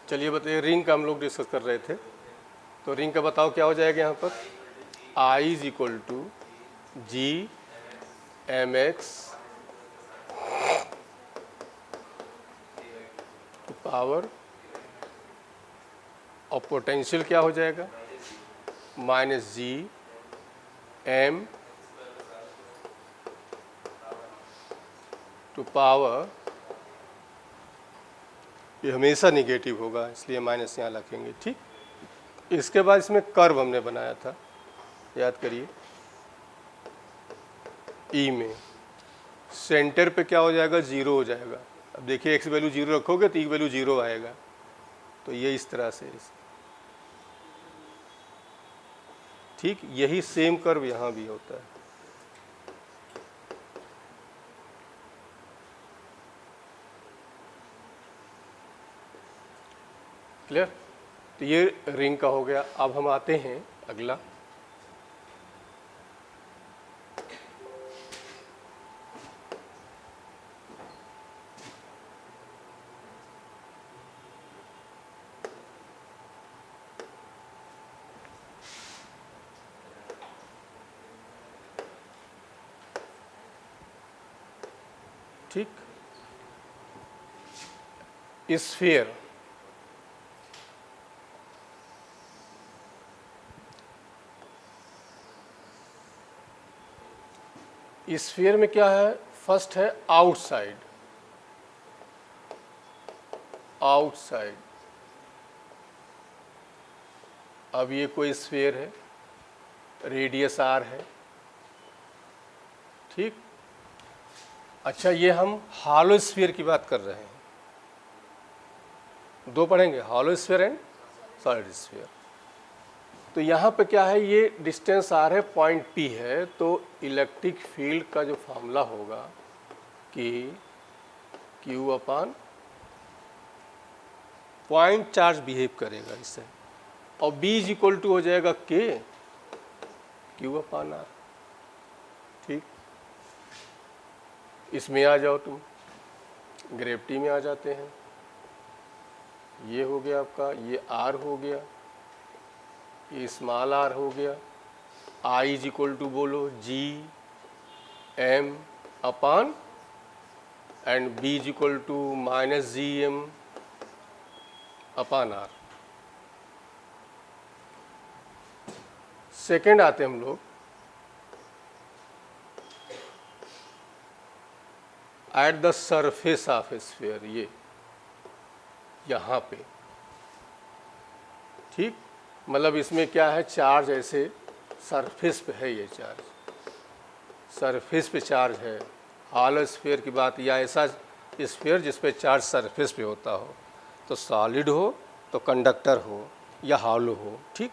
चलिए बताइए, रिंग का हम लोग डिस्कस कर रहे थे, तो रिंग का बताओ क्या हो जाएगा यहाँ पर। I is equal to G M X power, और पोटेंशियल क्या हो जाएगा, minus G M to power, ये हमेशा निगेटिव होगा इसलिए माइनस यहाँ रखेंगे। ठीक, इसके बाद इसमें कर्व हमने बनाया था, याद करिए। ई में सेंटर पे क्या हो जाएगा, ज़ीरो हो जाएगा। अब देखिए एक्स वैल्यू ज़ीरो रखोगे तो ई वैल्यू ज़ीरो आएगा, तो ये इस तरह से। ठीक, यही सेम कर्व यहाँ भी होता है। क्लियर, तो ये रिंग का हो गया। अब हम आते हैं अगला, ठीक, स्फीयर। स्फीयर में क्या है, फर्स्ट है आउटसाइड, आउटसाइड। अब ये कोई स्फीयर है, रेडियस आर है। ठीक, अच्छा ये हम हॉलो स्फीयर की बात कर रहे हैं, दो पढ़ेंगे, hollow sphere and solid sphere. तो यहाँ पे क्या है, ये डिस्टेंस आर है, पॉइंट पी है, तो इलेक्ट्रिक फील्ड का जो फार्मूला होगा कि क्यू अपान पॉइंट चार्ज बिहेव करेगा इससे, और बी इज इक्वल टू हो जाएगा के क्यू अपान आर। ठीक, इसमें आ जाओ तुम, ग्रेविटी में आ जाते हैं। ये हो गया आपका, ये आर हो गया, ये स्मॉल आर हो गया। आई इज इक्वल टू बोलो G M upon, and B is equal to minus G M upon R. Second आते हम लोग, at the surface of a sphere, ये यहाँ पे। ठीक, मतलब इसमें क्या है, चार्ज ऐसे सरफेस पे है, ये चार्ज सरफेस पे चार्ज है। हॉलो स्फीयर की बात, या ऐसा स्फीयर जिस पे चार्ज सरफेस पे होता हो, तो सॉलिड हो तो कंडक्टर हो या हॉलो हो। ठीक,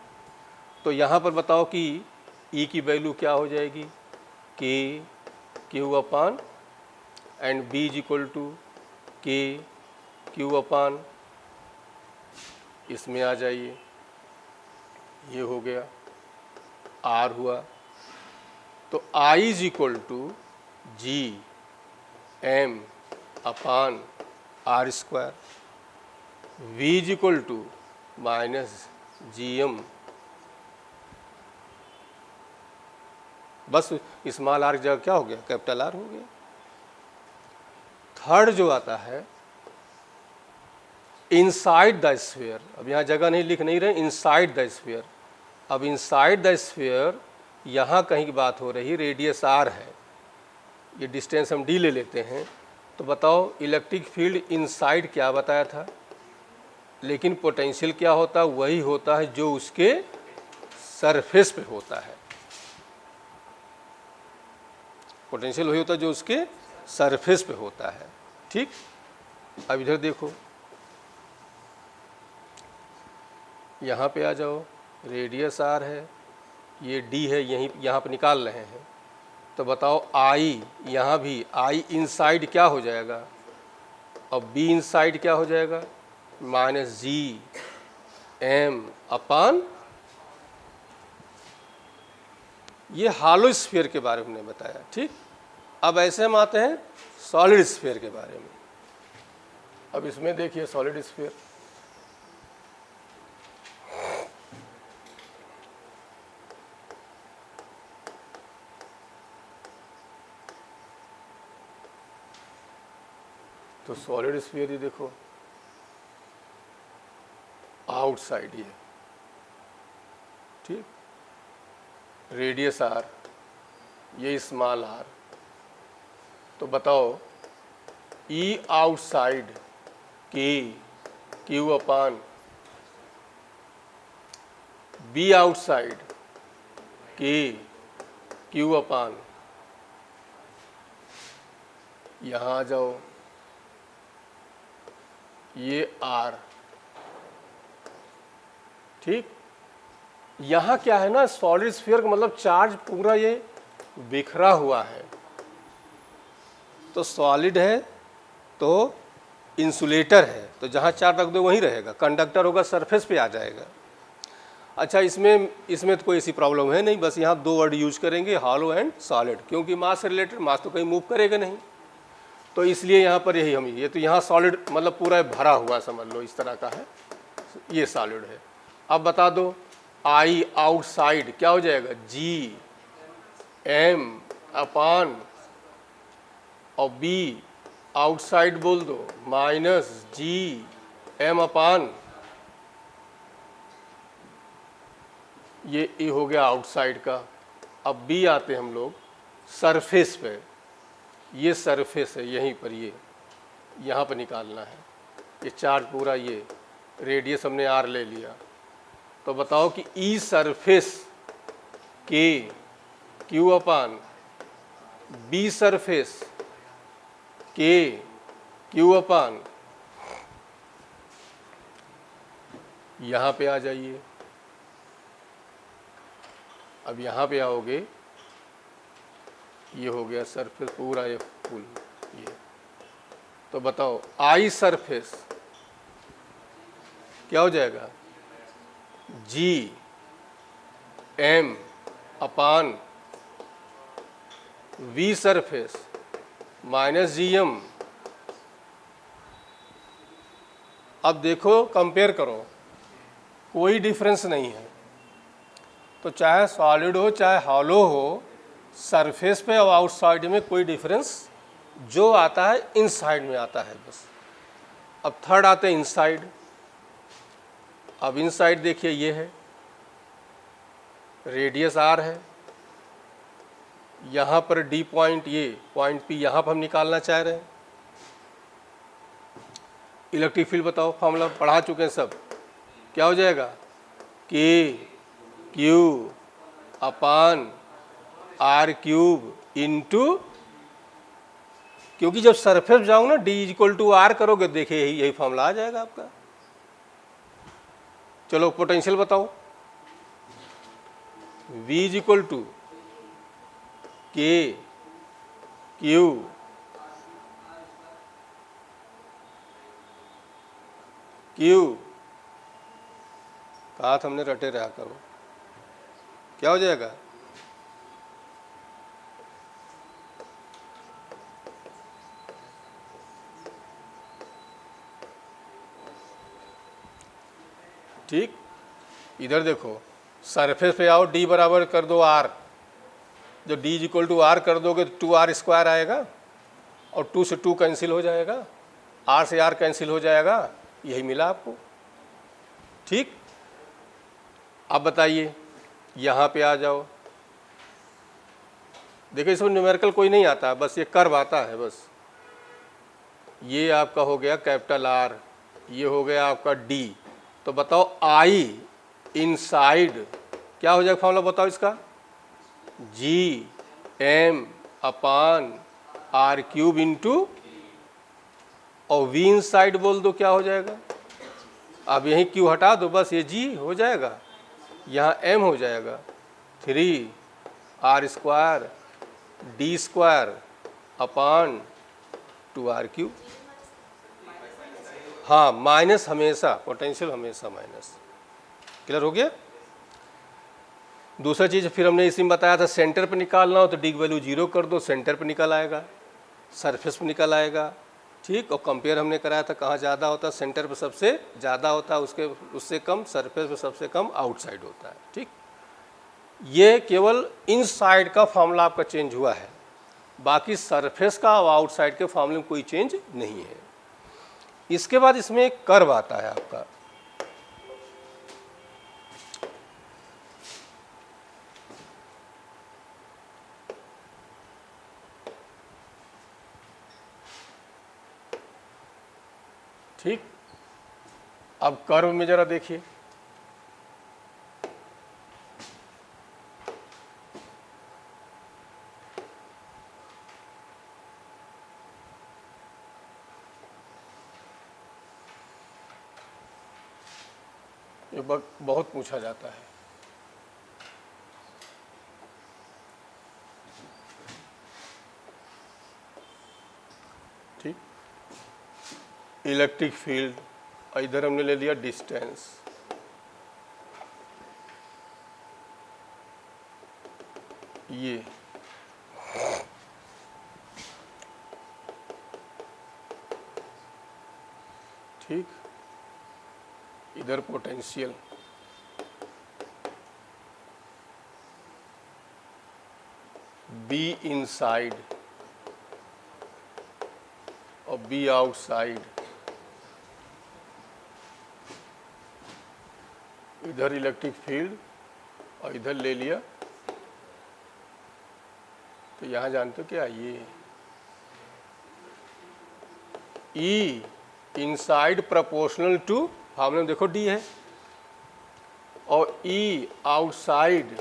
तो यहाँ पर बताओ कि ई की वैल्यू क्या हो जाएगी, K Q upon, and B is equal to K Q upon, इसमें आ जाइए, ये हो गया, आर हुआ। तो I is equal to G M upon are square, V is equal to minus G M, बस स्मॉल आर की जगह क्या हो गया, कैपिटल आर हो गया। थर्ड जो आता है, इनसाइड द स्फीयर। अब यहाँ जगह नहीं लिख नहीं रहे, इनसाइड द स्फीयर। अब इनसाइड द स्फीयर यहाँ कहीं की बात हो रही, रेडियस आर है, ये डिस्टेंस हम डी ले लेते हैं। तो बताओ इलेक्ट्रिक फील्ड इनसाइड क्या बताया था, लेकिन पोटेंशियल क्या होता है, वही होता है जो उसके सरफेस पे होता है। पोटेंशियल वही होता है जो उसके सरफेस पे होता है। ठीक, अब इधर देखो, यहाँ पे आ जाओ, रेडियस आर है, ये डी है, यहीं यहाँ पे निकाल रहे हैं। तो बताओ आई, यहाँ भी आई इनसाइड क्या हो जाएगा, और बी इनसाइड क्या हो जाएगा, माइनस जी एम अपान, ये हॉलो स्फीयर के बारे में हमने बताया। ठीक, अब ऐसे हम आते हैं सॉलिड स्फीयर के बारे में। अब इसमें देखिए सॉलिड स्फीयर, तो सॉलिड स्फीयर ये देखो आउटसाइड ये, ठीक, रेडियस आर, ये स्मॉल आर। तो बताओ ई आउटसाइड के क्यू अपान बी आउटसाइड के क्यू अपान, यहाँ आ जाओ, ये आर, ठीक। यहाँ क्या है ना, सॉलिड स्फीयर का मतलब चार्ज पूरा ये बिखरा हुआ है। तो सॉलिड है तो इंसुलेटर है, तो जहाँ चार्ज रख दो वहीं रहेगा, कंडक्टर होगा सरफेस पे आ जाएगा। अच्छा, इसमें तो कोई ऐसी प्रॉब्लम है नहीं, बस यहाँ 2 वर्ड यूज करेंगे, हॉलो एंड सॉलिड, क्योंकि मास से रिलेटेड, मास तो कहीं मूव करेगा नहीं, तो इसलिए यहाँ पर यही हम, ये तो यहाँ सॉलिड मतलब पूरा भरा हुआ समझ लो, इस तरह का है, ये सॉलिड है। अब बता दो आई आउटसाइड क्या हो जाएगा, जी एम अपान, और बी आउटसाइड बोल दो माइनस जी एम अपान, ये ए हो गया आउटसाइड का। अब बी आते हम लोग सरफेस पे, ये सरफेस है, यहीं पर ये यहाँ पर निकालना है, ये चार्ज पूरा, ये रेडियस हमने आर ले लिया। तो बताओ कि ई सरफेस के क्यू अपान बी सरफेस के क्यू अपान, यहाँ पे आ जाइए। अब यहाँ पे आओगे, ये हो गया सरफेस पूरा ये फुल, ये। तो बताओ आई सरफेस क्या हो जाएगा, G M upon V surface minus G M. अब देखो कंपेयर करो, कोई डिफरेंस नहीं है। तो चाहे सॉलिड हो चाहे हॉलो हो, सरफेस पे और आउटसाइड में कोई डिफरेंस, जो आता है इनसाइड में आता है बस। अब थर्ड आते हैं इनसाइड। अब इनसाइड देखिए, ये है रेडियस आर है, यहाँ पर डी पॉइंट, ये पॉइंट पी, यहाँ पर हम निकालना चाह रहे हैं। इलेक्ट्रिक फील्ड बताओ, फॉर्मूला पढ़ा चुके हैं सब, क्या हो जाएगा, K Q upon R cube into, क्योंकि जब सरफेस जाओ ना डी इक्वल टू आर करोगे, देखिए यही फॉर्मूला आ जाएगा आपका। चलो पोटेंशियल बताओ, V is equal to K Q कहा था हमने, रटे रहा करो, क्या हो जाएगा, ठीक। इधर देखो सरफेस पे आओ, डी बराबर कर दो आर, जो डी इक्वल टू आर कर दोगे तो 2r स्क्वायर आएगा, और 2 से 2 कैंसिल हो जाएगा, r से r कैंसिल हो जाएगा, यही मिला आपको, ठीक। अब बताइए यहाँ पे आ जाओ, देखो इसमें न्यूमेरिकल कोई नहीं आता, बस ये कर्व आता है बस। ये आपका हो गया कैपिटल R, ये हो गया आपका D। तो बताओ I इनसाइड क्या हो जाएगा, फॉर्मूला बताओ इसका, G M upon R cube into, और V इनसाइड बोल दो, क्या हो जाएगा। अब यहीं Q हटा दो, बस ये G हो जाएगा, यहाँ M हो जाएगा 3r square D square upon 2r cube. हाँ, माइनस हमेशा, पोटेंशियल हमेशा माइनस। क्लियर हो गया। दूसरा चीज़ फिर हमने इसी में बताया था, सेंटर पर निकालना हो तो डी की वैल्यू 0 कर दो, सेंटर पर निकल आएगा, सरफेस पर निकल आएगा, ठीक। और कंपेयर हमने कराया था, कहाँ ज़्यादा होता है, सेंटर पर सबसे ज़्यादा होता है, उससे कम सरफेस पर सबसे कम आउटसाइड होता है, ठीक। ये केवल इनसाइड का फार्मूला आपका चेंज हुआ है, बाकी सरफेस का और आउटसाइड के फार्मूले में कोई चेंज नहीं है। इसके बाद इसमें एक कर्व आता है आपका, ठीक। अब कर्व में जरा देखिए, ये बहुत पूछा जाता है। ठीक, इलेक्ट्रिक फील्ड, इधर हमने ले लिया डिस्टेंस, ये ठीक, इधर पोटेंशियल, बी इनसाइड और बी आउटसाइड, इधर इलेक्ट्रिक फील्ड और इधर ले लिया, तो यहां जानते हो क्या, ये ई इनसाइड प्रोपोर्शनल टू, फार्मूला में देखो डी है, और ई आउटसाइड,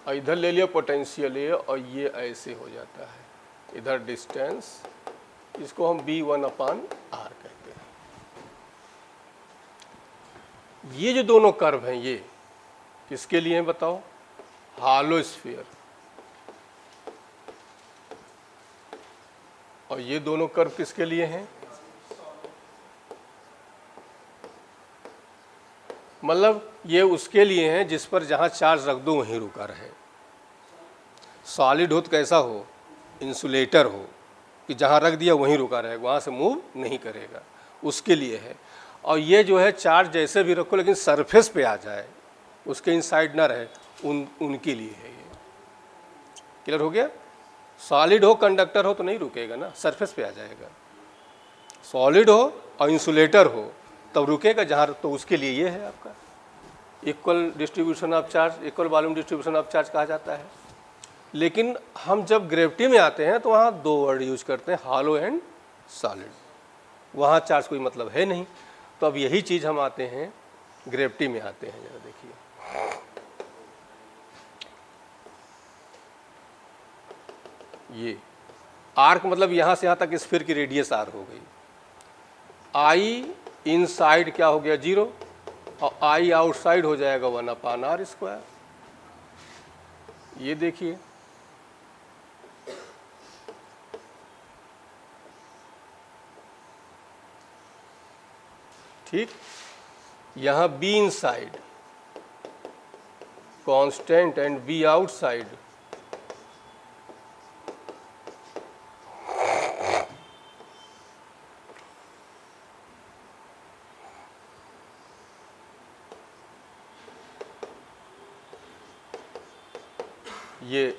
और इधर ले लिया पोटेंशियल ए, और ये ऐसे हो जाता है, इधर डिस्टेंस, इसको हम B1/R कहते हैं। ये जो दोनों कर्व हैं ये किसके लिए हैं बताओ, हॉलो स्फीयर, और ये दोनों कर्व किसके लिए हैं, मतलब ये उसके लिए हैं जिस पर जहाँ चार्ज रख दो वहीं रुका रहे। सॉलिड हो तो कैसा हो, इंसुलेटर हो कि जहाँ रख दिया वहीं रुका रहेगा, वहाँ से मूव नहीं करेगा, उसके लिए है। और ये जो है चार्ज जैसे भी रखो लेकिन सरफेस पे आ जाए, उसके इनसाइड ना रहे, उनके लिए है ये। क्लियर हो गया। सॉलिड हो कंडक्टर हो तो नहीं रुकेगा ना, सरफेस पे आ जाएगा। सॉलिड हो और इंसुलेटर हो तब रुकेगा जहाँ, तो उसके लिए ये है आपका equal distribution of charge, equal volume distribution of charge कहा जाता है। लेकिन हम जब ग्रेविटी में आते हैं तो वहाँ दो वर्ड यूज करते हैं, हॉलो एंड सॉलिड, वहाँ चार्ज कोई मतलब है नहीं। तो अब यही चीज़ हम आते हैं ग्रेविटी में आते हैं, जरा देखिए ये आर्क, मतलब यहाँ से यहाँ तक स्फीयर की रेडियस आर हो गई। आई इनसाइड क्या हो गया 0, और आई आउटसाइड हो जाएगा 1/r²। ये देखिए ठीक, यहाँ B inside constant and B outside,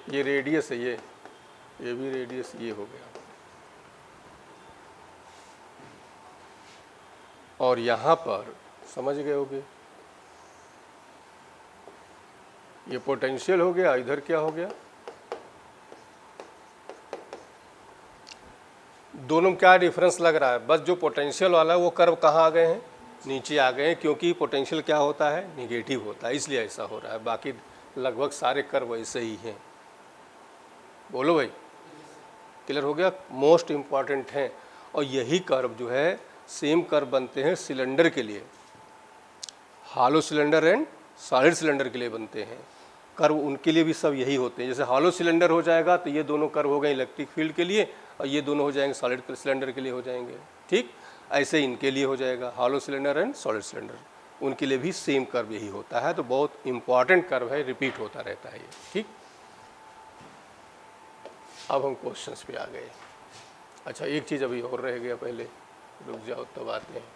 ये रेडियस है, ये भी रेडियस ये हो गया। और यहाँ पर समझ गए होगे, ये पोटेंशियल हो गया, इधर क्या हो गया, दोनों में क्या डिफरेंस लग रहा है, बस जो पोटेंशियल वाला है वो कर्व कहाँ आ गए हैं, नीचे आ गए हैं, क्योंकि पोटेंशियल क्या होता है, निगेटिव होता है, इसलिए ऐसा हो रहा है। बाकी लगभग सारे कर्व वैसे ही हैं। बोलो भाई, क्लियर हो गया। मोस्ट इम्पॉर्टेंट हैं, और यही कर्व जो है सेम कर्व बनते हैं सिलेंडर के लिए, hollow cylinder and solid cylinder के लिए बनते हैं कर्व, उनके लिए भी सब यही होते हैं। जैसे हॉलो सिलेंडर हो जाएगा तो ये दोनों कर्व हो गए इलेक्ट्रिक फील्ड के लिए, और ये दोनों हो जाएंगे सॉलिड सिलेंडर के लिए हो जाएंगे। ठीक, ऐसे इनके लिए हो जाएगा hollow cylinder and solid cylinder, उनके लिए भी सेम कर्व यही होता है। तो बहुत इंपॉर्टेंट कर्व है, रिपीट होता रहता है ये। ठीक, अब हम क्वेश्चंस पे आ गए। अच्छा, एक चीज़ अभी और रह गया, पहले रुक जाओ तब आते हैं।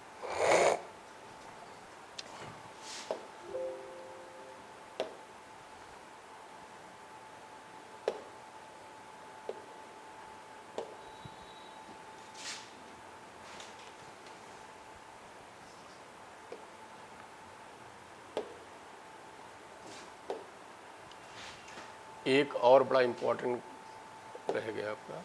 एक और बड़ा इम्पोर्टेंट रह गया आपका,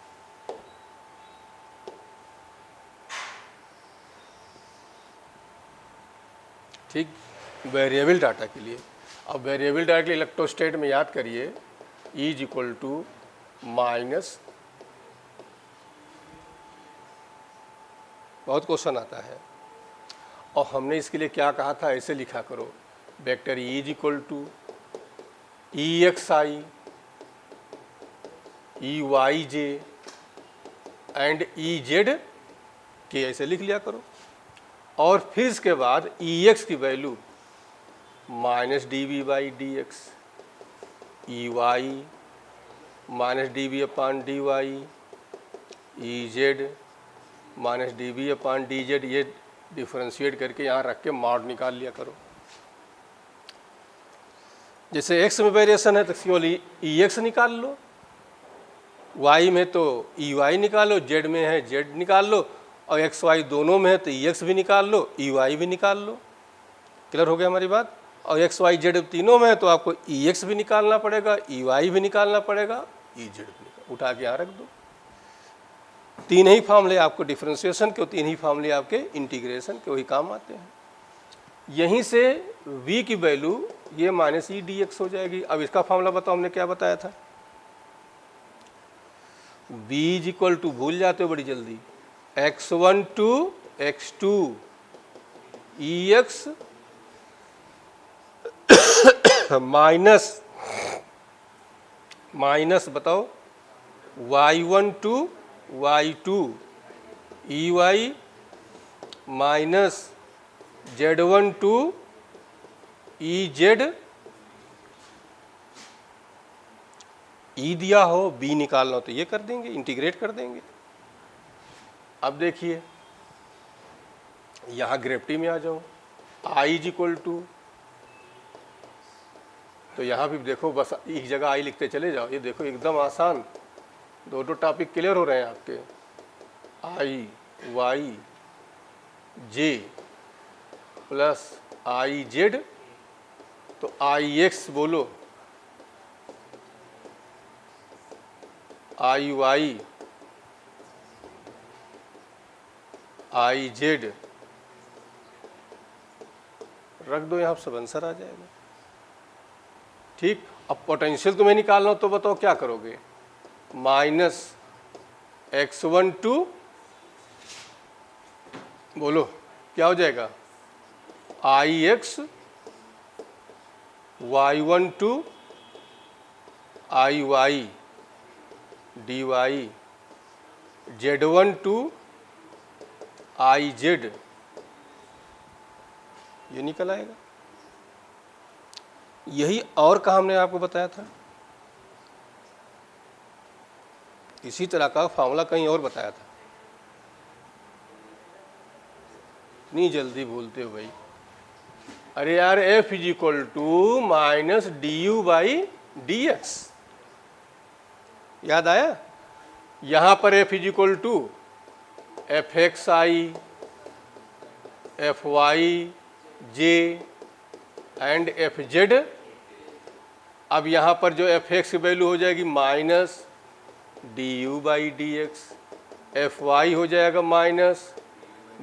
ठीक, वेरिएबल डाटा के लिए। अब वेरिएबल डाटा के लिए इलेक्ट्रोस्टैट में याद करिए E is equal to minus, बहुत क्वेश्चन आता है, और हमने इसके लिए क्या कहा था, ऐसे लिखा करो, vector E is equal to EXI EYJ and EZ के, ऐसे लिख लिया करो। और फिर इसके बाद EX की value minus DV by DX, EY minus DV upon DY, EZ minus DV upon DZ, ये डिफ्रेंशिएट करके यहाँ रख के मॉड निकाल लिया करो। जैसे x में वेरिएशन है तो केवल EX निकाल लो, y में तो EY निकालो, z में है z निकाल लो, और XY दोनों में है तो EX भी निकाल लो, EY भी निकाल लो। क्लियर हो गया हमारी बात। और XY Z तीनों में है तो आपको EX भी निकालना पड़ेगा, EY भी निकालना पड़ेगा, EZ भी उठा के यहाँ रख दो। तीन ही फार्मूले आपको डिफरेंशिएशन के, तीन ही फार्मूले आपके इंटीग्रेशन के, वही काम आते हैं। यहीं से v की वैल्यू ये माइनस E dx हो जाएगी। अब इसका फार्मूला बताओ, हमने क्या बताया था, v इज इक्वल टू, भूल जाते हो बड़ी जल्दी, x1 to x2 EX minus बताओ y1 to y2 EY minus Z1 to EZ, E दिया हो B निकालना हो तो ये कर देंगे, इंटीग्रेट कर देंगे। अब देखिए यहाँ ग्रेविटी में आ जाओ, I इज इक्वल टू, तो यहाँ भी देखो बस एक जगह I लिखते चले जाओ। ये देखो एकदम आसान, दो टॉपिक क्लियर हो रहे हैं आपके। IY J प्लस IZ, तो IX बोलो, IY IZ रख दो, यहाँ सब आंसर आ जाएगा। ठीक, अब पोटेंशियल तुम्हें निकालना हो तो बताओ क्या करोगे, माइनस x1 टू, बोलो क्या हो जाएगा, IX y1 to IY DY Z1 to IZ, ये निकल आएगा। यही और कहा हमने आपको बताया था, इसी तरह का फार्मूला कहीं और बताया था। इतनी जल्दी भूलते हो भाई। अरे यार F is equal to minus DU by DX, याद आया। यहाँ पर F is equal to FXI FYJ and FZ। अब यहाँ पर जो FX की वैल्यू हो जाएगी minus DU by DX, FY हो जाएगा माइनस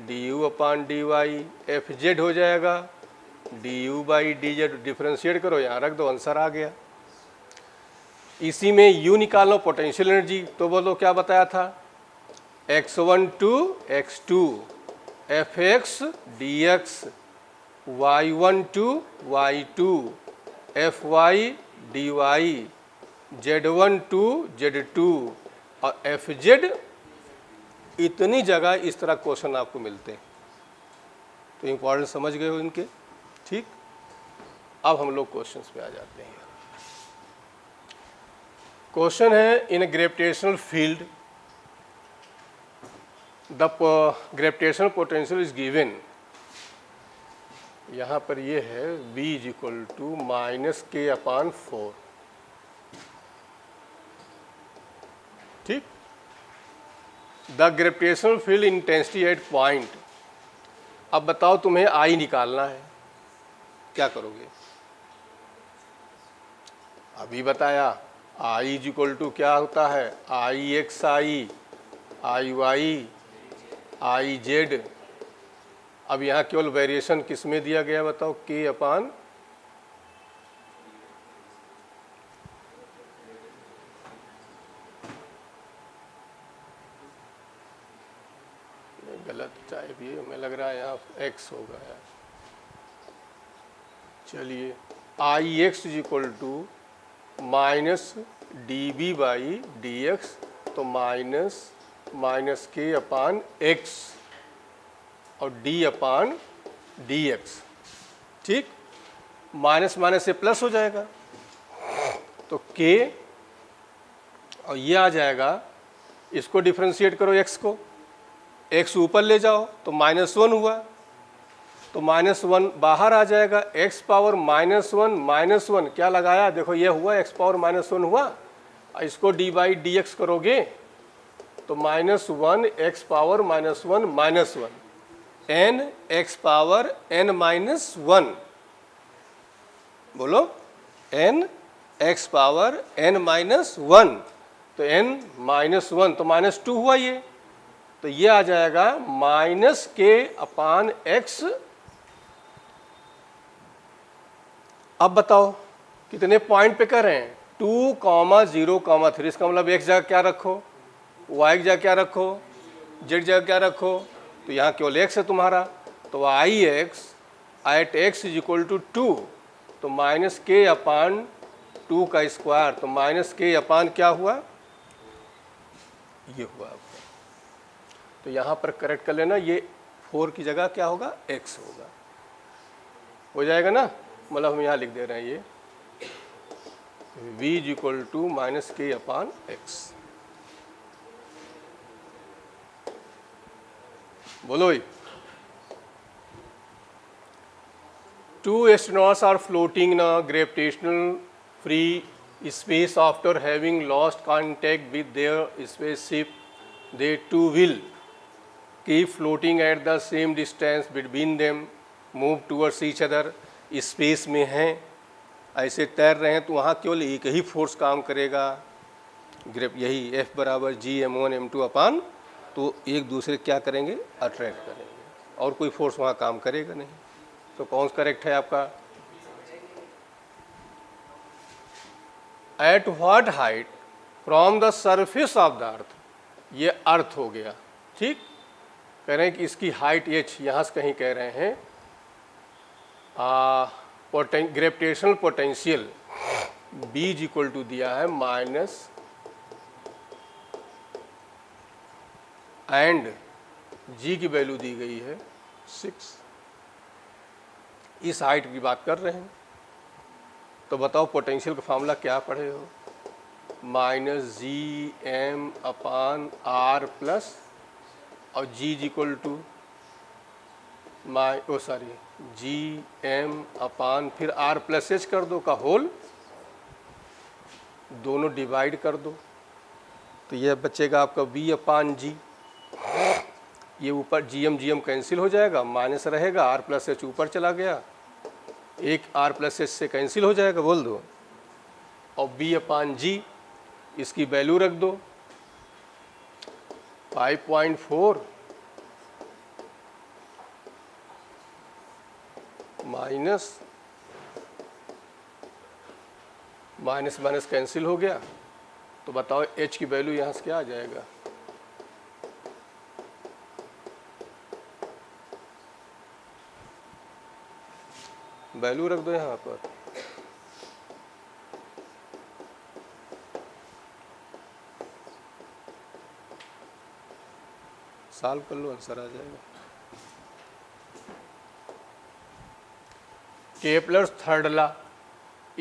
DU अपान DY, FZ हो जाएगा DU बाई DZ। डिफ्रेंशिएट करो, यहाँ रख दो, आंसर आ गया। इसी में U निकालो पोटेंशियल एनर्जी, तो बोलो क्या बताया था, x1 to x2 Fx dx, y1 to y2 Fy dy, Z1 to Z2 और Fz। इतनी जगह इस तरह क्वेश्चन आपको मिलते हैं, तो इम्पोर्टेंट समझ गए हो इनके। ठीक, अब हम लोग क्वेश्चंस पे आ जाते हैं। क्वेश्चन है, in a gravitational field the gravitational potential is given. यहाँ पर ये है V is equal to minus K upon 4। ठीक, the gravitational field intensity at point. अब बताओ तुम्हें I निकालना है, क्या करोगे। अभी बताया आई इज इक्वल टू क्या होता है, I X I Y I Z. अब यहाँ केवल वेरिएशन किस में दिया गया बताओ, के अपान गलत टाइप, ये हमें लग रहा है यहाँ एक्स होगा यार। चलिए I X is equal to minus D B by D X, तो माइनस के अपान एक्स और डी अपान डी एक्स। ठीक, माइनस माइनस से प्लस हो जाएगा, तो के और ये आ जाएगा, इसको डिफ्रेंशिएट करो एक्स को, एक्स ऊपर ले जाओ तो -1 हुआ, तो -1 बाहर आ जाएगा, एक्स पावर -1 क्या लगाया, देखो ये हुआ एक्स पावर -1 हुआ, इसको डी बाई डी एक्स करोगे तो -1 x power -1 n x power n-1, बोलो n एक्स पावर n-1, तो n-1 तो -2 हुआ ये, तो ये आ जाएगा -k/x। अब बताओ कितने पॉइंट पे कर रहे हैं, 2, 0, 3, इसका मतलब x जगह क्या रखो, y की जगह क्या रखो, z जगह क्या रखो, तो यहाँ केवल x है तुम्हारा, तो I X at x is equal to 2, तो -k/2 का स्क्वायर, तो -k/ क्या हुआ, ये हुआ। तो यहाँ पर करेक्ट कर लेना, ये 4 की जगह क्या होगा, x होगा, हो जाएगा ना, मतलब हम यहाँ लिख दे रहे हैं ये v is equal to -k/x। बोलो ही, 2 astronauts are floating in a gravitational free space after having lost contact with their spaceship. They too will keep floating at the same distance between them, move towards each other। Space में हैं, ऐसे तैर रहे हैं, तो वहाँ केवल एक ही फोर्स काम करेगा, ग्रेप यही F बराबर G m1 m2 तो एक दूसरे क्या करेंगे, अट्रैक्ट करेंगे, और कोई फोर्स वहाँ काम करेगा नहीं। तो कौन सा करेक्ट है आपका, at what height from the surface of the earth, ये अर्थ हो गया। ठीक, कह रहे हैं कि इसकी हाइट h, यहाँ से कहीं कह रहे हैं gravitational potential B is equal to दिया है माइनस एंड G की वैल्यू दी गई है 6, इस हाइट की बात कर रहे हैं। तो बताओ पोटेंशियल का फॉर्मूला क्या पढ़े हो, -Gm/r प्लस और G is equal to Gm/ फिर r प्लस h कर दो का होल, दोनों डिवाइड कर दो, तो यह बचेगा आपका V/G। ये ऊपर Gm कैंसिल हो जाएगा, माइनस रहेगा, r प्लस h ऊपर चला गया, एक r प्लस h से कैंसिल हो जाएगा, बोल दो, और V/G इसकी वैल्यू रख दो 5.4 माइनस माइनस कैंसिल हो गया, तो बताओ h की वैल्यू यहाँ से क्या आ जाएगा, वैल्यू रख दो यहाँ पर, सॉल्व कर लो, आंसर आ जाएगा। Kepler's third law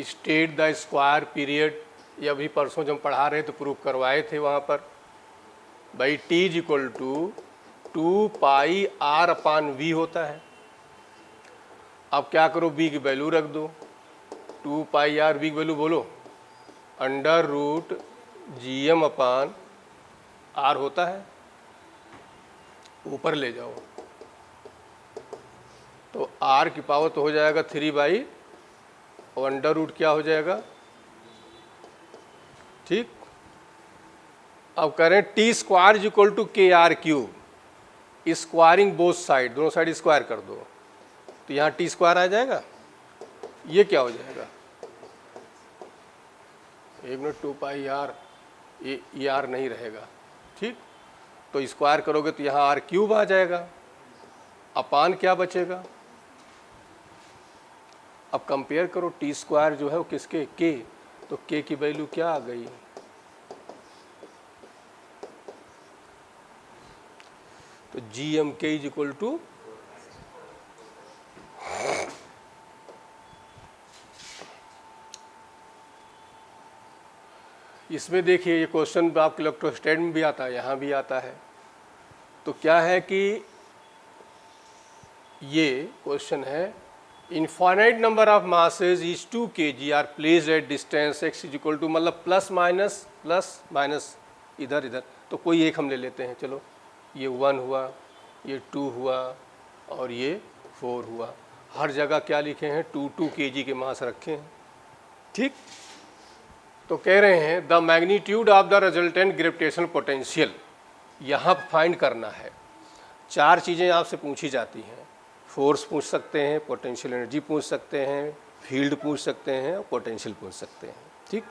state the square period, ये अभी परसों जब हम पढ़ा रहे तो प्रूफ करवाए थे वहाँ पर, भाई T is equal to 2πr/v होता है। अब क्या करो, b की वैल्यू रख दो, 2πr, b की वैल्यू बोलो, √Gm/r होता है, ऊपर ले जाओ, तो r की पावर तो हो जाएगा 3 बाई, और अंडर रूट क्या हो जाएगा ठीक। अब करें T square is equal to K R cube, squaring both side, दोनों साइड स्क्वायर कर दो, तो यहाँ टी स्क्वायर आ जाएगा। ये क्या हो जाएगा, 1 मिनट 2 पाई आर, ये आर नहीं रहेगा, ठीक। तो स्क्वायर करोगे तो यहाँ आर क्यूब आ जाएगा, अपान क्या बचेगा। अब कंपेयर करो टी स्क्वायर जो है वो किसके, के, तो के की वैल्यू क्या आ गई, तो जी एम के इज इक्वल टू, इसमें देखिए ये क्वेश्चन आपके इलेक्ट्रोस्टैट में भी आता है, यहाँ भी आता है। तो क्या है कि ये क्वेश्चन है, infinite number of masses is 2 kg are placed at distance x is equal to, मतलब प्लस माइनस इधर इधर, तो कोई एक हम ले लेते हैं, चलो ये 1 हुआ, ये 2 हुआ और ये 4 हुआ। हर जगह क्या लिखे हैं, 2 kg के मास रखे हैं, ठीक। तो कह रहे हैं the magnitude of the resultant gravitational potential, यहाँ फाइंड करना है। 4 चीज़ें आपसे पूछी जाती हैं, फोर्स पूछ सकते हैं, पोटेंशियल एनर्जी पूछ सकते हैं, फील्ड पूछ सकते हैं और पोटेंशियल पूछ सकते हैं, ठीक।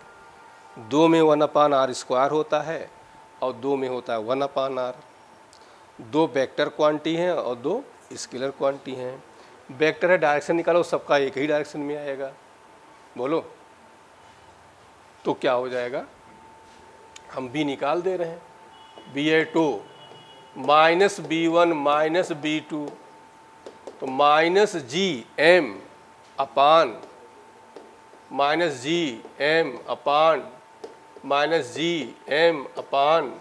2 में 1/r² होता है और 2 में होता है 1/r। 2 वेक्टर क्वांटिटी हैं और 2 स्केलर क्वांटिटी हैं। वेक्टर है, डायरेक्शन निकालो, सबका एक ही डायरेक्शन में आएगा, बोलो तो क्या हो जाएगा, हम बी निकाल दे रहे हैं, BA2 minus B1 minus B2, तो minus G M upon minus G M upon minus G M upon.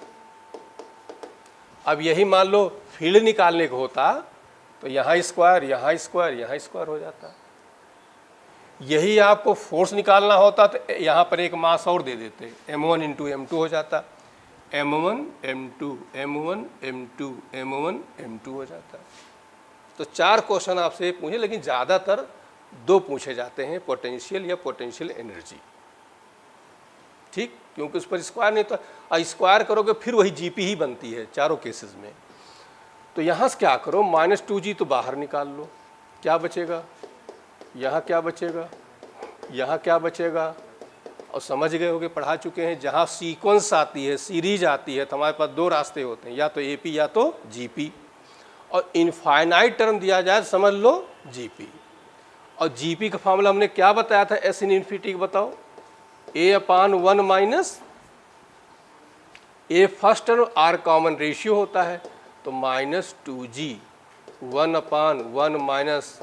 अब यही मान लो फील्ड निकालने को होता तो यहाँ स्क्वायर यहाँ स्क्वायर यहाँ स्क्वायर हो जाता। यही आपको फोर्स निकालना होता तो यहाँ पर एक मास और दे देते, m1 इंटू m2 हो जाता, m1 m2 m1 m2 m1 m2 हो जाता। तो 4 क्वेश्चन आपसे पूछे, लेकिन ज़्यादातर 2 पूछे जाते हैं, पोटेंशियल या पोटेंशियल एनर्जी, ठीक, क्योंकि उस पर स्क्वायर नहीं, तो स्क्वायर करोगे फिर वही जीपी ही बनती है चारों केसेस में। तो यहाँ से क्या करो, -2g तो बाहर निकाल लो, क्या बचेगा, यहाँ क्या बचेगा, यहाँ क्या बचेगा। और समझ गए होगे, पढ़ा चुके हैं, जहाँ सीक्वेंस आती है, सीरीज आती है, तो हमारे पास 2 रास्ते होते हैं, या तो एपी या तो जीपी। और इनफाइनाइट टर्म दिया जाए तो समझ लो जीपी। और जीपी का फॉर्मूला हमने क्या बताया था, एस इन इन्फिनिटी, बताओ, a/1 minus a first term r common ratio होता है, तो -2g 1/1 माइनस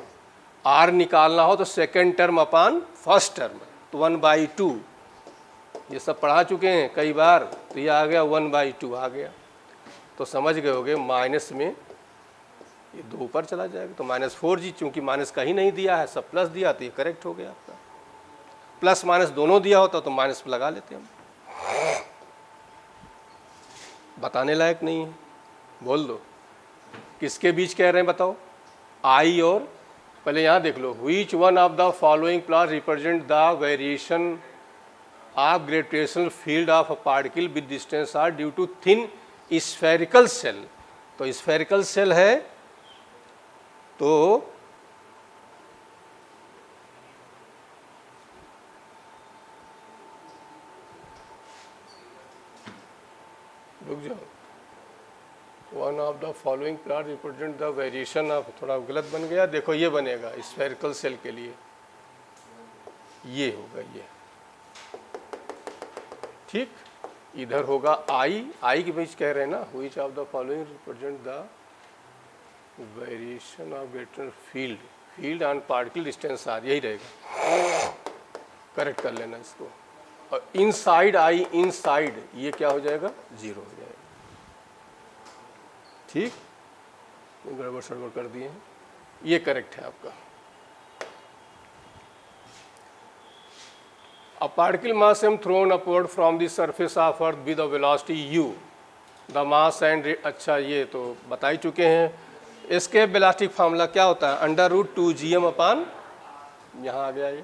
आर निकालना हो तो सेकेंड टर्म अपान फर्स्ट टर्म, तो 1/2। ये सब पढ़ा चुके हैं कई बार, तो ये आ गया 1/2 आ गया। तो समझ गए होगे, माइनस में ये 2 ऊपर चला जाएगा, तो -4g, चूँकि माइनस कहीं नहीं दिया है, सब प्लस दिया, तो ये करेक्ट हो गया आपका। प्लस माइनस दोनों दिया होता तो माइनस लगा लेते हम, बताने लायक नहीं है, बोल दो किसके बीच कह रहे हैं, बताओ, आई और, पहले यहाँ देख लो, which one of the following plot represent the variation of gravitational field of a particle with distance R due to thin spherical shell. तो स्फेरिकल सेल है, तो रुक जाओ, one of the following plot represent the variation of, थोड़ा गलत बन गया, देखो ये बनेगा स्फेरिकल सेल के लिए, ये होगा ये, ठीक। इधर होगा आई के बीच कह रहे हैं ना, which of the following represent the variation of gravitational field on particle distance r, यही रहेगा, करेक्ट कर लेना इसको। और इनसाइड आई इनसाइड, ये क्या हो जाएगा, 0 हो जाएगा, ठीक। गड़बड़ सड़बड़ कर दिए हैं, ये करेक्ट है आपका। A particle mass m thrown upward from the surface of earth with a velocity u, the mass and, अच्छा ये तो बता ही चुके हैं। इसके वेलोसिटी फार्मूला क्या होता है, √2gm अपान, यहाँ आ गया ये,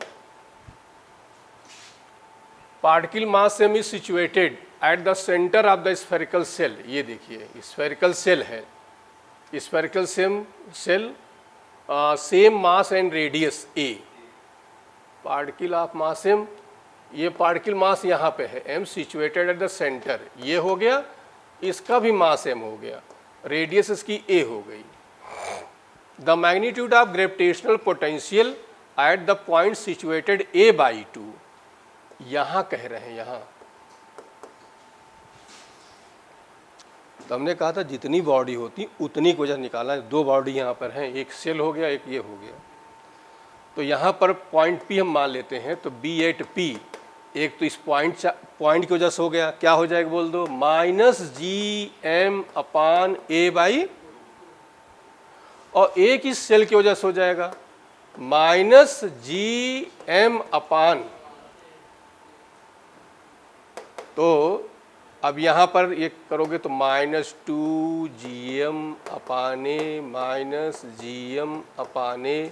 particle mass same is situated at the centre of the spherical shell. ये देखिए स्फेरिकल सेल है, spherical shell same mass and radius a, particle of mass same, ये पार्टिकल मास यहाँ पे है m situated at the centre, ये हो गया, इसका भी मास एम हो गया, रेडियस इसकी ए हो गई। The magnitude of gravitational potential at the point situated A by 2, यहाँ कह रहे हैं यहाँ। तो हमने कहा था जितनी बॉडी होती उतनी को वजह निकालना है। दो बॉडी यहाँ पर हैं, एक सेल हो गया, एक ये हो गया। तो यहाँ पर पॉइंट पी हम मान लेते हैं, तो बी एट पी, एक तो इस पॉइंट की वजह से हो गया, क्या हो जाएगा बोल दो, minus G M upon a by, और एक इस सेल की वजह से हो जाएगा माइनस जी एम अपान। तो अब यहाँ पर ये करोगे तो माइनस 2 जी एम अपाने माइनस जी एम अपाने,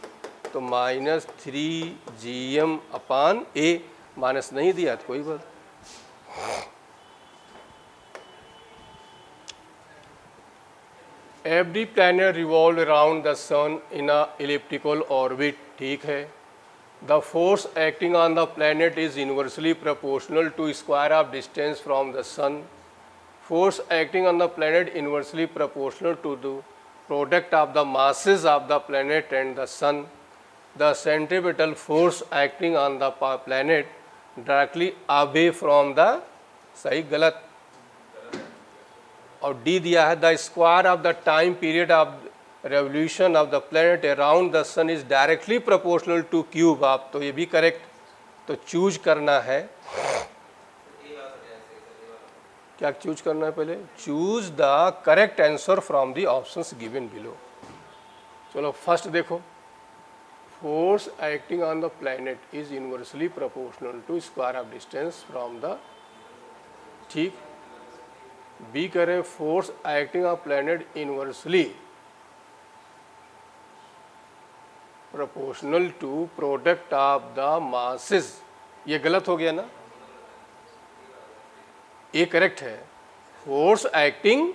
तो माइनस 3 जी एम अपान ए, माइनस नहीं दिया तो कोई बात। Every planet revolve around the sun in a elliptical orbit, ठीक है। The force acting on the planet is inversely proportional to square of distance from the sun. Force acting on the planet inversely proportional to the product of the masses of the planet and the sun. The centripetal force acting on the planet directly away from the, सही गलत, और D दिया है the square of the time period of revolution of the planet around the sun is directly proportional to cube of, तो ये भी correct. तो choose करना है, क्या चूज करना है पहले, choose the correct answer from the options given below. चलो फर्स्ट देखो, force acting on the planet is inversely proportional to square of distance from the, ठीक। बी करें force acting on planet inversely proportional to product of the masses, ये गलत हो गया ना, ये करेक्ट है। Force acting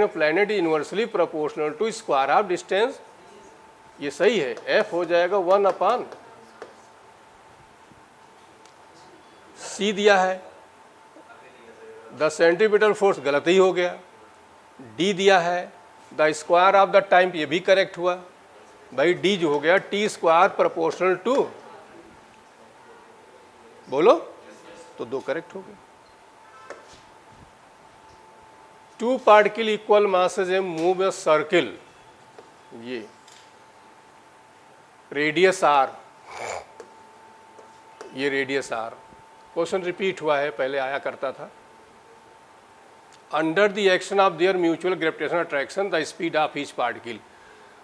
planet inversely proportional to square of distance, ये सही है, एफ हो जाएगा 1 अपान। सी दिया है द सेंट्रीपिटल फोर्स, गलत ही हो गया। डी दिया है the square of the time, ये भी करेक्ट हुआ भाई, डी जो हो गया टी स्क्वायर प्रोपोर्शनल टू, बोलो, तो दो करेक्ट हो गए। Two particle equal masses m move a circle, ये रेडियस आर, ये रेडियस आर, क्वेश्चन रिपीट हुआ है, पहले आया करता था। Under the action of their mutual gravitational attraction the speed of each particle,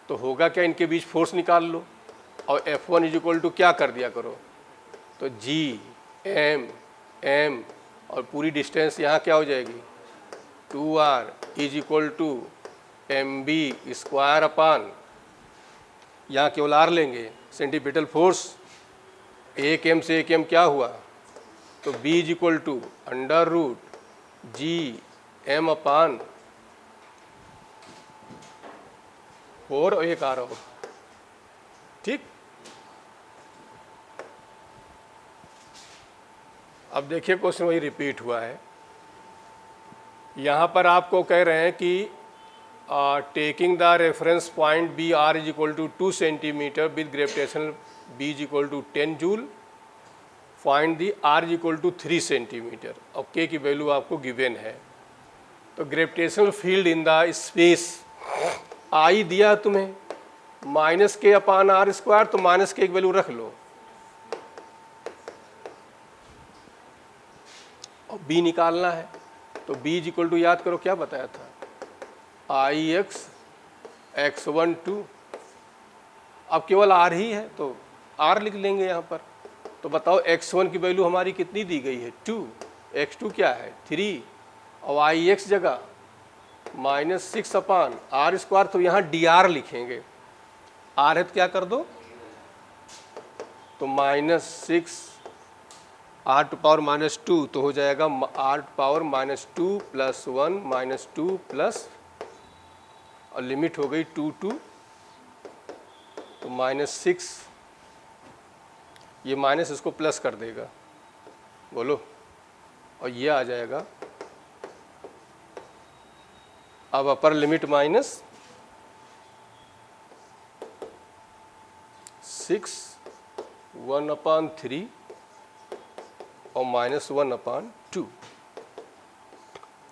तो होगा क्या, इनके बीच फोर्स निकाल लो और F1 इज इक्वल टू क्या कर दिया करो, तो G M और पूरी डिस्टेंस यहाँ क्या हो जाएगी 2R is equal to MB square upon, यहाँ केवल R लेंगे, सेंटीपिटल फोर्स, एक M से एक M क्या हुआ, तो B is equal to under root G M upon 4 और एक R और, ठीक। अब देखिए क्वेश्चन वही रिपीट हुआ है, यहाँ पर आपको कह रहे हैं कि taking the reference point B r is equal to 2 centimetre with gravitational B is equal to 10 joule, find the r is equal to 3 centimetre, और के की वैल्यू आपको गिवन है। तो gravitational field in the space आई दिया तुम्हें minus K upon are square, तो minus K एक वैल्यू रख लो, और बी निकालना है, तो बी इज इक्वल टू याद करो क्या बताया था, आई एक्स x1 2, अब केवल आर ही है तो आर लिख लेंगे यहाँ पर। तो बताओ x1 की वैल्यू हमारी कितनी दी गई है 2, x2 क्या है 3, और आई एक्स जगह -6 अपान आर स्क्वायर, तो यहाँ डी आर लिखेंगे, आर है तो क्या कर दो, तो -6 r to power minus two, तो हो जाएगा r power minus two plus one minus two plus, और लिमिट हो गई 2 टू, तो -6, ये माइनस इसको प्लस कर देगा, बोलो, और ये आ जाएगा अब अपर लिमिट -6 1/3 और -1/2,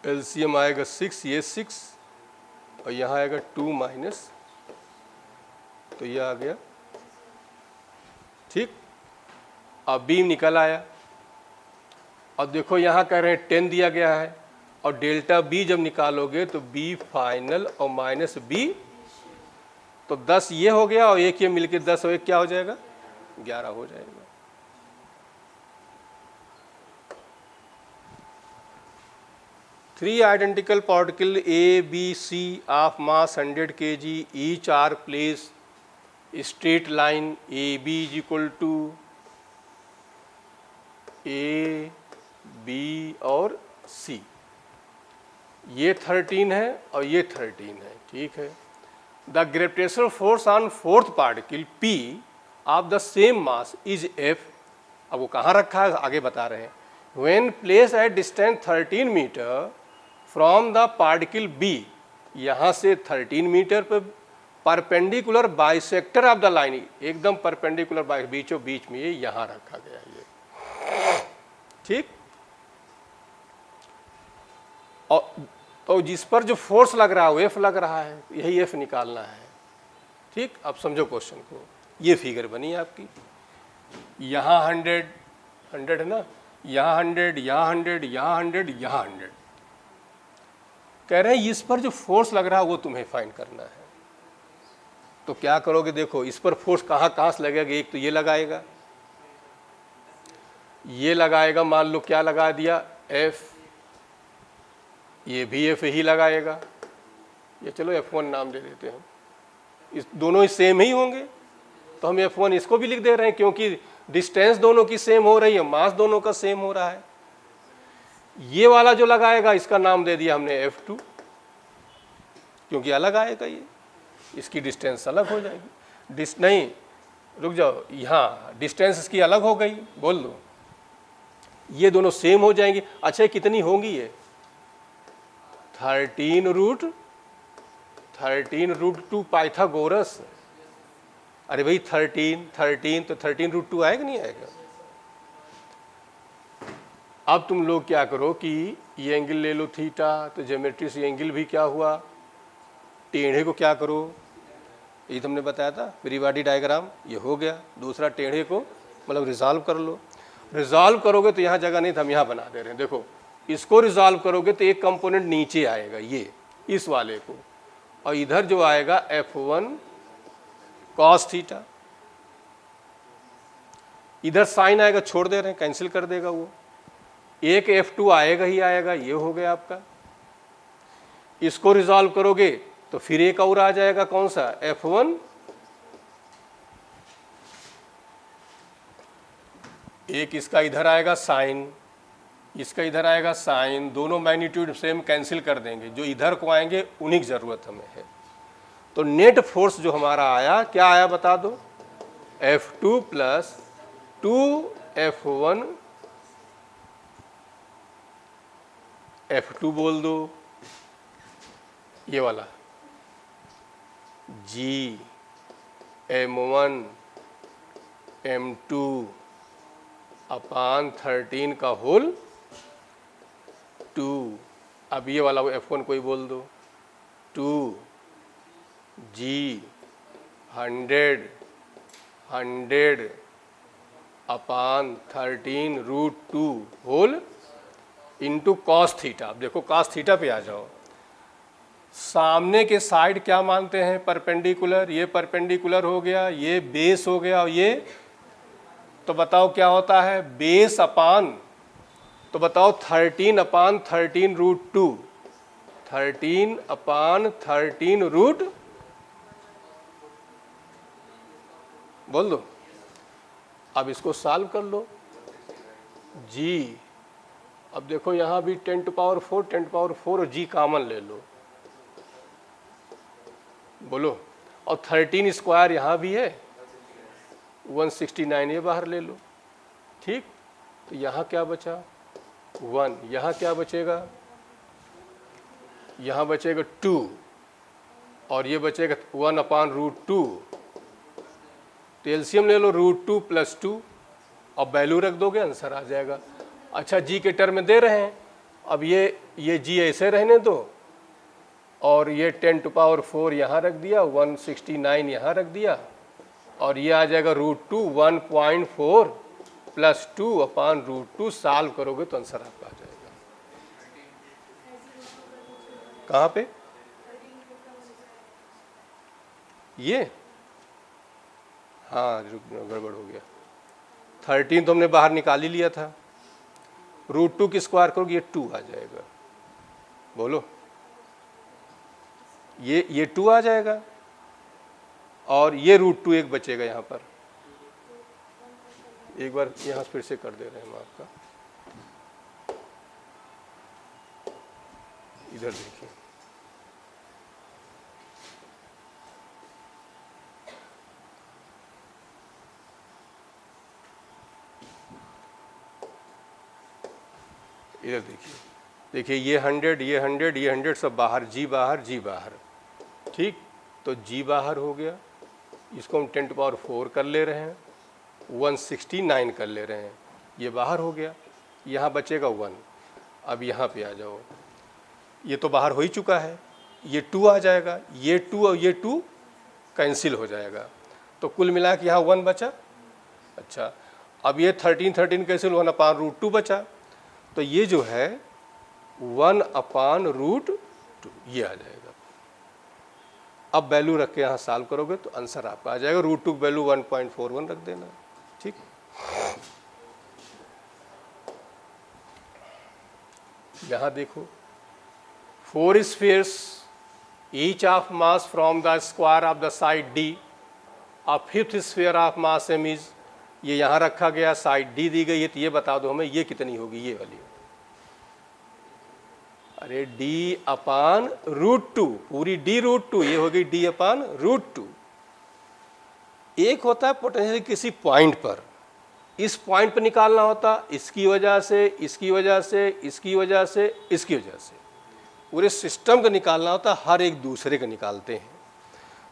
एलसीएम आएगा 6, ये 6 और यहाँ आएगा 2 माइनस, तो ये आ गया, ठीक। अब बीम निकल आया, और देखो यहाँ कह रहे हैं 10 दिया गया है, और डेल्टा बी जब निकालोगे तो बी फाइनल और माइनस बी, तो 10 ये हो गया और एक ये मिलके 10 और एक क्या हो जाएगा, 11 हो जाएगा। Three identical particle A, B, C of mass 100 kg each are placed straight line AB is equal to A, B और C। ये 13 है और ये 13 है, ठीक है। The gravitational force on fourth particle P of the same mass is F। अब वो कहाँ रखा है आगे बता रहे हैं। When placed at distance 13 metre from the particle B, यहाँ से 13 मीटर पर perpendicular bisector of the line, एकदम परपेंडिकुलर बीचों बीच में ये यहाँ रखा गया है ये, ठीक। और तो जिस पर जो फोर्स लग रहा है वो F लग रहा है, यही F निकालना है, ठीक। अब समझो क्वेश्चन को, ये फिगर बनी आपकी, यहाँ 100 है ना, यहाँ 100, यहाँ 100, यहाँ 100, यहाँ 100, कह रहे हैं इस पर जो फोर्स लग रहा है वो तुम्हें फाइंड करना है। तो क्या करोगे, देखो इस पर फोर्स कहाँ से लगेगा, एक तो ये लगाएगा, ये लगाएगा, मान लो क्या लगा दिया F, ये भी F ही लगाएगा, ये चलो F1 नाम दे देते हैं, इस दोनों ही सेम ही होंगे तो हम F1 इसको भी लिख दे रहे हैं, क्योंकि डिस्टेंस दोनों की सेम हो रही है, मास दोनों का सेम हो रहा है। ये वाला जो लगाएगा इसका नाम दे दिया हमने F2, क्योंकि अलग आएगा ये, इसकी डिस्टेंस अलग हो जाएगी। नहीं रुक जाओ, यहाँ डिस्टेंस इसकी अलग हो गई, बोल दो, ये दोनों सेम हो जाएंगी। अच्छा कितनी होंगी ये, 13√2 पाइथागोरस। अरे भाई 13 तो 13√2 आएगा नहीं आएगा। अब तुम लोग क्या करो कि ये एंगल ले लो थीटा, तो ज्योमेट्री से एंगल भी क्या हुआ, टेढ़े को क्या करो, ये तुमने बताया था फ्री बॉडी डायग्राम, ये हो गया। दूसरा टेढ़े को मतलब रिजॉल्व कर लो, रिजॉल्व करोगे तो यहाँ जगह नहीं था, हम यहाँ बना दे रहे हैं। देखो इसको रिजॉल्व करोगे तो एक कंपोनेंट नीचे आएगा, ये इस वाले को, और इधर जो आएगा F1 cos थीटा, इधर साइन आएगा, छोड़ दे रहे हैं, कैंसिल कर देगा वो, एक F2 आएगा ही आएगा, ये हो गया आपका। इसको रिजॉल्व करोगे तो फिर एक और आ जाएगा, कौन सा, F1, एक इसका इधर आएगा साइन, इसका इधर आएगा साइन, दोनों मैग्नीट्यूड सेम, कैंसिल कर देंगे, जो इधर को आएंगे उन्हीं की जरूरत हमें है। तो नेट फोर्स जो हमारा आया, क्या आया बता दो, F2 प्लस 2F1, F2 बोल दो, ये वाला G M1 M2 अपान 13 का होल 2। अब ये वाला F1 कोई बोल दो, 2G 100 अपान 13√2 होल इंटू कॉस थीटा। अब देखो कॉस थीटा पे आ जाओ, सामने के साइड क्या मानते हैं, परपेंडिकुलर, ये परपेंडिकुलर हो गया, ये बेस हो गया, और ये तो बताओ क्या होता है, बेस अपान, तो बताओ 13/13√2, 13/13 बोल दो। अब इसको सॉल्व कर लो, जी, अब देखो यहाँ भी 10 टू पावर 4 10 टू पावर 4 और जी कॉमन ले लो, बोलो, और 13 स्क्वायर यहाँ भी है, 169 ये बाहर ले लो। ठीक, तो यहाँ क्या बचा 1, यहाँ क्या बचेगा, यहाँ बचेगा 2 और ये बचेगा 1/√2। तो एलसीएम ले लो √2 + 2, अब वैल्यू रख दोगे आंसर आ जाएगा। अच्छा जी के टर्म में दे रहे हैं, अब ये जी ऐसे रहने दो और ये 10 टू पावर 4 यहाँ रख दिया, 169 यहाँ रख दिया और ये आ जाएगा √2 1.4 + 2/√2। सॉल्व करोगे तो आंसर आपका आ जाएगा। कहाँ पे ये, हाँ गड़बड़ हो गया, 13 तो हमने बाहर निकाल ही लिया था, √2 की स्क्वायर करोगे ये 2 आ जाएगा, बोलो, ये 2 आ जाएगा और ये √2 एक बचेगा यहाँ पर। एक बार यहाँ फिर से कर दे रहे हैं हम आपका, इधर देखिए, इधर देखिए, देखिए ये 100 ये 100 ये 100 सब बाहर, जी बाहर जी बाहर। ठीक, तो जी बाहर हो गया, इसको हम 10 टू पावर 4 कर ले रहे हैं, 169 कर ले रहे हैं, ये बाहर हो गया, यहाँ बचेगा 1। अब यहाँ पे आ जाओ, ये तो बाहर हो ही चुका है, ये 2 आ जाएगा, ये 2 और ये 2 कैंसिल हो जाएगा, तो कुल मिला के यहाँ 1 बचा। अच्छा, अब ये 13 कैंसिल 1/√2 बचा, तो ये जो है 1/√2 ये आ जाएगा। अब वैल्यू रख के यहाँ सॉल्व करोगे तो आंसर आपका आ जाएगा, √2 की वैल्यू 1.41 रख देना। ठीक, यहाँ देखो 4 spheres each of mass from the square of the side D, a fifth sphere of mass m is, ये यहाँ रखा गया, साइड D दी गई है, तो ये बता दो हमें ये कितनी होगी, ये वाली। अरे D/√2, पूरी D√2, ये होगी D/√2। एक होता है पोटेंशियल किसी पॉइंट पर, इस पॉइंट पर निकालना होता, इसकी वजह से इसकी वजह से इसकी वजह से इसकी वजह से, पूरे सिस्टम का निकालना होता, हर एक दूसरे का निकालते हैं।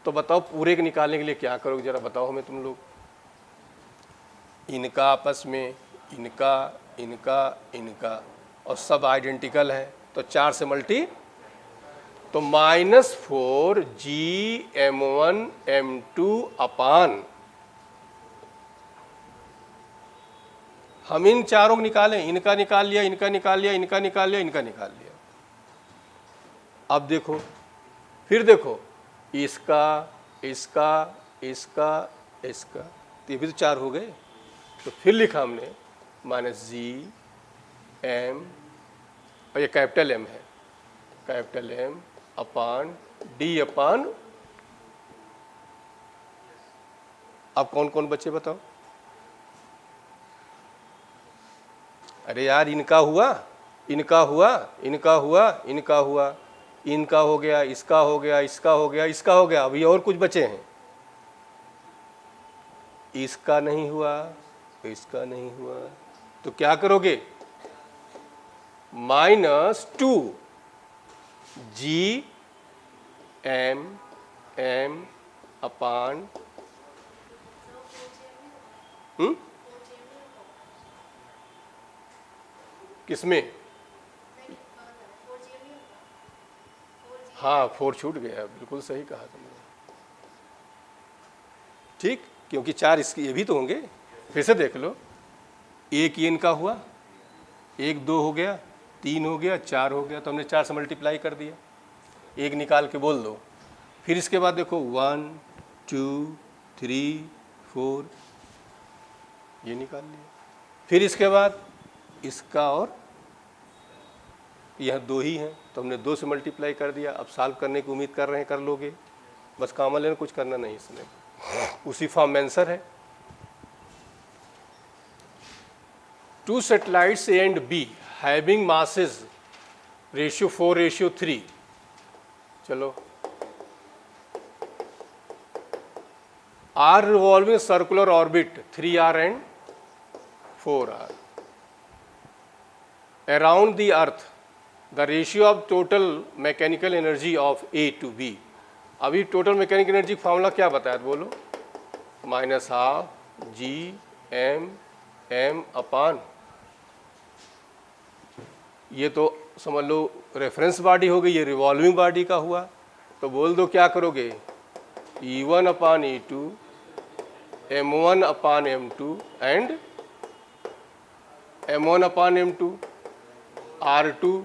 तो बताओ पूरे के निकालने के लिए क्या करोगे, जरा बताओ हमें तुम लोग। इनका आपस में, इनका इनका इनका और सब आइडेंटिकल है, तो 4 से मल्टी, तो -4 GM1 M2 अपान, हम इन चारों को निकालें, इनका निकाल लिया, इनका निकाल लिया, इनका निकाल लिया, इनका निकाल लिया। अब देखो, फिर देखो, इसका इसका इसका इसका, तो ये भी तो 4 हो गए। तो फिर लिखा हमने -GM, और ये कैपिटल M है, कैपिटल M अपान D/, अब कौन कौन बच्चे बताओ। अरे यार, इनका हुआ, इनका हुआ, इनका हुआ, इनका हुआ, इनका हो गया, इसका हो गया, इसका हो गया, इसका हो गया, अभी और कुछ बचे हैं। इसका नहीं हुआ, इसका नहीं हुआ, तो क्या करोगे, -2 GM अपान, किसमें, हाँ 4 छूट गया, बिल्कुल सही कहा तुमने। ठीक, क्योंकि 4 इसकी ये भी तो होंगे। फिर से देख लो, एक ये इनका हुआ, 1 2 हो गया, 3 हो गया, 4 हो गया, तो हमने 4 से मल्टीप्लाई कर दिया, एक निकाल के बोल दो। फिर इसके बाद देखो 1 2 3 4, ये निकाल लिया। फिर इसके बाद इसका, और यह 2 ही हैं, तो हमने 2 से मल्टीप्लाई कर दिया। अब सॉल्व करने की उम्मीद कर रहे हैं, कर लोगे, बस कॉमन लेना, कुछ करना नहीं इसमें, उसी फॉर्म में आंसर है। 2 satellites A and B having masses ratio 4:3, चलो, are revolving circular orbit 3r and 4r around the earth. The ratio of total mechanical energy of A to B. अभी टोटल मैकेनिकल एनर्जी फॉर्मूला क्या बताया बोलो? -12 G m/m। ये तो समझ लो reference body हो गई, ये रिवॉल्विंग बॉडी का हुआ। तो बोल दो क्या करोगे? E1/E2 m1/m2 and m1/m2 R2,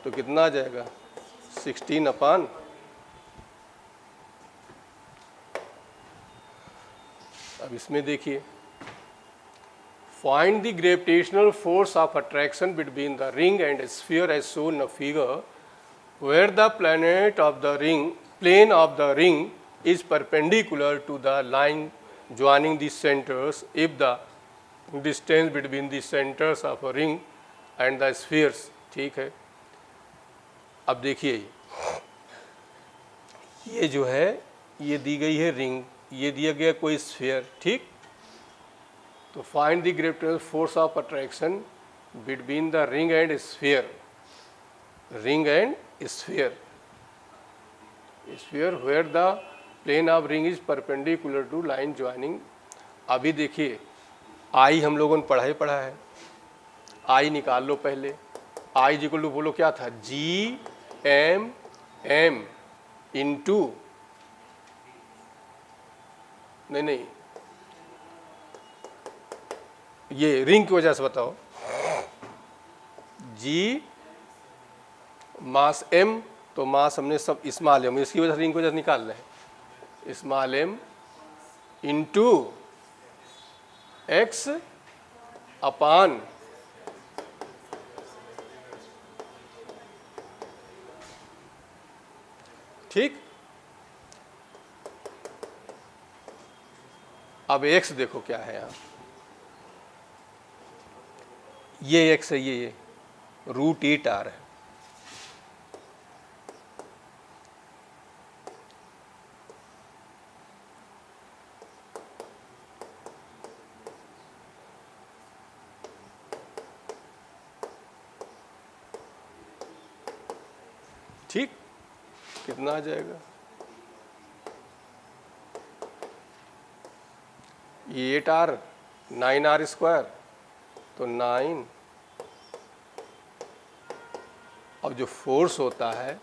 तो कितना आ जाएगा? 16 अब इसमें देखिए, find the gravitational force of attraction between the ring and sphere as shown in figure where the plane of the ring is perpendicular to the line joining the centers if the distance between the centers of a ring and the spheres। ठीक है, अब देखिए ये जो है ये दी गई है रिंग, ये दिया गया कोई स्फीयर, ठीक। तो find the gravitational force of attraction between the ring and sphere, ring and sphere, sphere where the plane of ring is perpendicular to line joining. अभी देखिए आई हम लोगों ने पढ़ा है, आई निकाल लो पहले। आई जी को बोलो क्या था? G/m इंटू, नहीं ये रिंग की वजह से बताओ, G मास m, तो मास हमने सब स्मॉल m, इसकी वजह से रिंग की वजह से निकाल रहे हैं, स्मॉल m इंटू x अपान ठीक। अब x देखो क्या है यहाँ, ये x है, ये √8r है। ठीक, कितना आ जाएगा? ये 8r 9r स्क्वायर, तो 9, और जो फोर्स होता है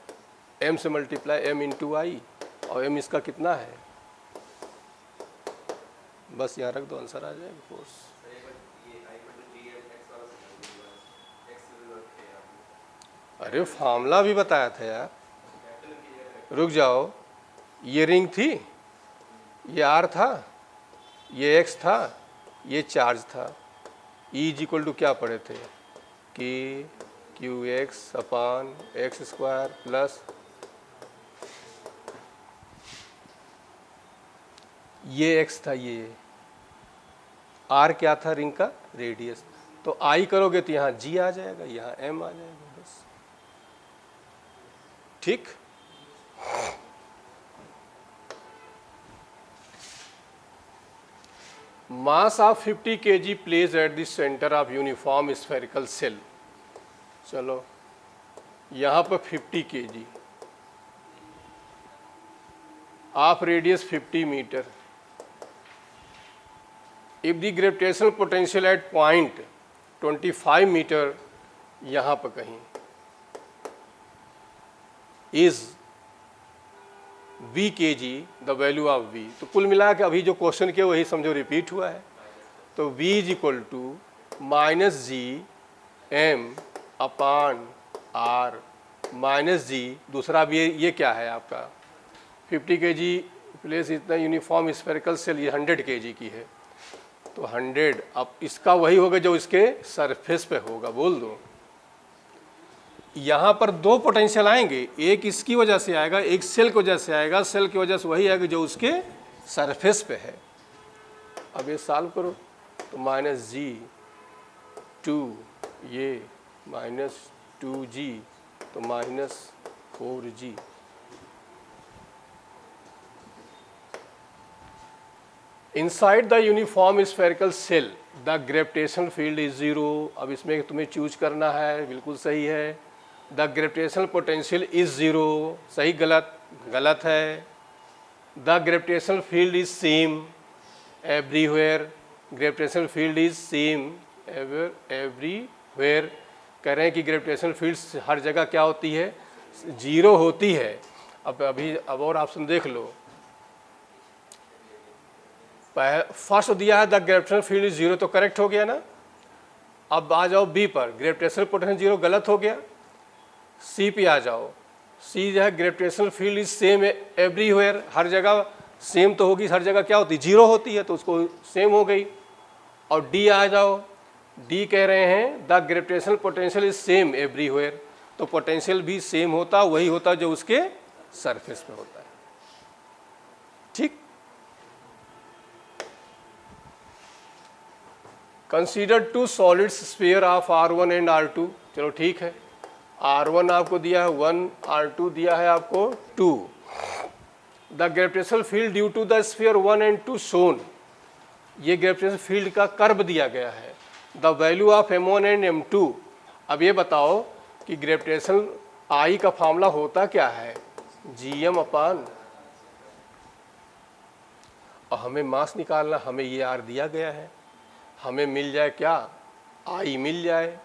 m से मल्टीप्लाई m इंटू आई, और m इसका कितना है? बस यहाँ रख दो, आंसर आ जाएगा फोर्स। अरे फार्मूला भी बताया था यार, रुक जाओ। ये रिंग थी, ये R था, ये X था, ये चार्ज था। E इक्वल टू क्या पढ़े थे? कि QX अपान x स्क्वायर प्लस ये x था, ये R क्या था? रिंग का रेडियस। तो I करोगे तो यहाँ G आ जाएगा, यहाँ M आ जाएगा, बस। ठीक, mass of 50 kg place at the centre of uniform spherical shell. चलो यहाँ पर 50 kg, of radius 50 metre. If the gravitational potential at point 25 metre, यहाँ पर कहीं, is V kg the value of V। तो कुल मिला के अभी जो क्वेश्चन किया वही समझो रिपीट हुआ है। तो V is equal to -G/m upon R minus G, दूसरा भी ये क्या है आपका 50 kg प्लेस इतना यूनिफॉर्म स्फेरिकल सेल, ये 100 kg की है, तो 100। अब इसका वही होगा जो इसके सरफेस पे होगा, बोल दो। यहाँ पर दो पोटेंशियल आएंगे, एक इसकी वजह से आएगा, एक सेल की वजह से आएगा। सेल की वजह से वही आएगा जो उसके सरफेस पे है। अब ये सॉल्व करो, तो माइनस जी, 2 ये माइनस 2g तो minus 4g। Inside the uniform spherical cell the gravitational field is zero. अब इसमें तुम्हें चूज करना है, बिल्कुल सही है। The gravitational potential is zero, सही गलत? गलत है। The gravitational field is same everywhere, gravitational field is same everywhere. कह रहे हैं कि ग्रेविटेशनल फील्ड हर जगह क्या होती है? जीरो होती है। अब और ऑप्शन देख लो। फर्स्ट दिया है the gravitational field is zero, तो करेक्ट हो गया ना। अब आ जाओ बी पर, ग्रेविटेशनल पोटेंशियल जीरो, गलत हो गया। सी पे आ जाओ, सी जो है gravitational field is same everywhere, हर जगह सेम तो होगी, हर जगह क्या होती है? जीरो होती है, तो उसको सेम हो गई। और डी आ जाओ, डी कह रहे हैं the gravitational potential is same everywhere, तो पोटेंशियल भी सेम होता, वही होता जो उसके सरफेस पे होता है। ठीक। Consider two solids sphere of R1 and R2। चलो ठीक है, R1 आपको दिया है 1, R2 दिया है आपको 2। The gravitational field due to the sphere 1 and 2 shown, ये ग्रेविटेशनल फील्ड का कर्व दिया गया है। The value of M1 and M2। अब ये बताओ कि ग्रेविटेशनल I का फॉर्मूला होता क्या है? Gm अपान, और हमें मास निकालना, हमें ये R दिया गया है, हमें मिल जाए क्या? I मिल जाए।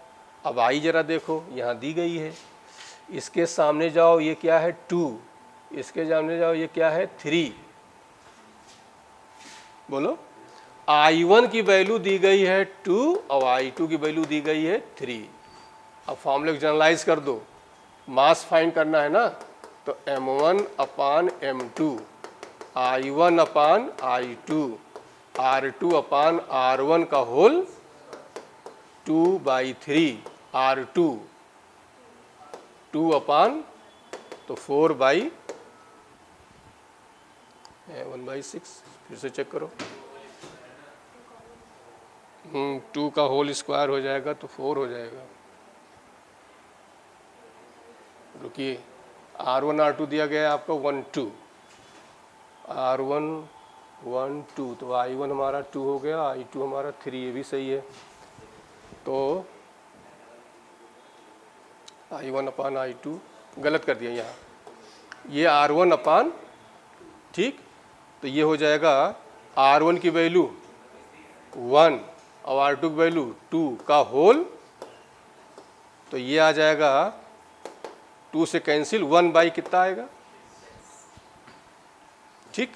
अब I जरा देखो, यहाँ दी गई है, इसके सामने जाओ, ये क्या है? 2, इसके सामने जाओ, ये क्या है? 3। बोलो, I1 की वैल्यू दी गई है 2 और I2 की वैल्यू दी गई है 3। अब फॉर्मूले को जनरलाइज कर दो, मास फाइंड करना है ना, तो M1 अपान M2, I1 अपान I2, R2 अपान R1 का होल 2/3, R2 2 अपान तो 1/6। फिर से चेक करो, 2 का होल स्क्वायर हो जाएगा तो 4 हो जाएगा। रुकिए, R1 R2 दिया गया है आपका 1 2, R1 1 2, तो I1 हमारा 2 हो गया, I2 हमारा 3, ये भी सही है। तो I1 अपान I2 गलत कर दिया यहाँ, ये R1 अपान, ठीक, तो ये हो जाएगा R1 की वैल्यू 1 और R2 की वैल्यू 2 का होल, तो ये आ जाएगा 2 से कैंसिल, 1 बाई कितना आएगा? ठीक।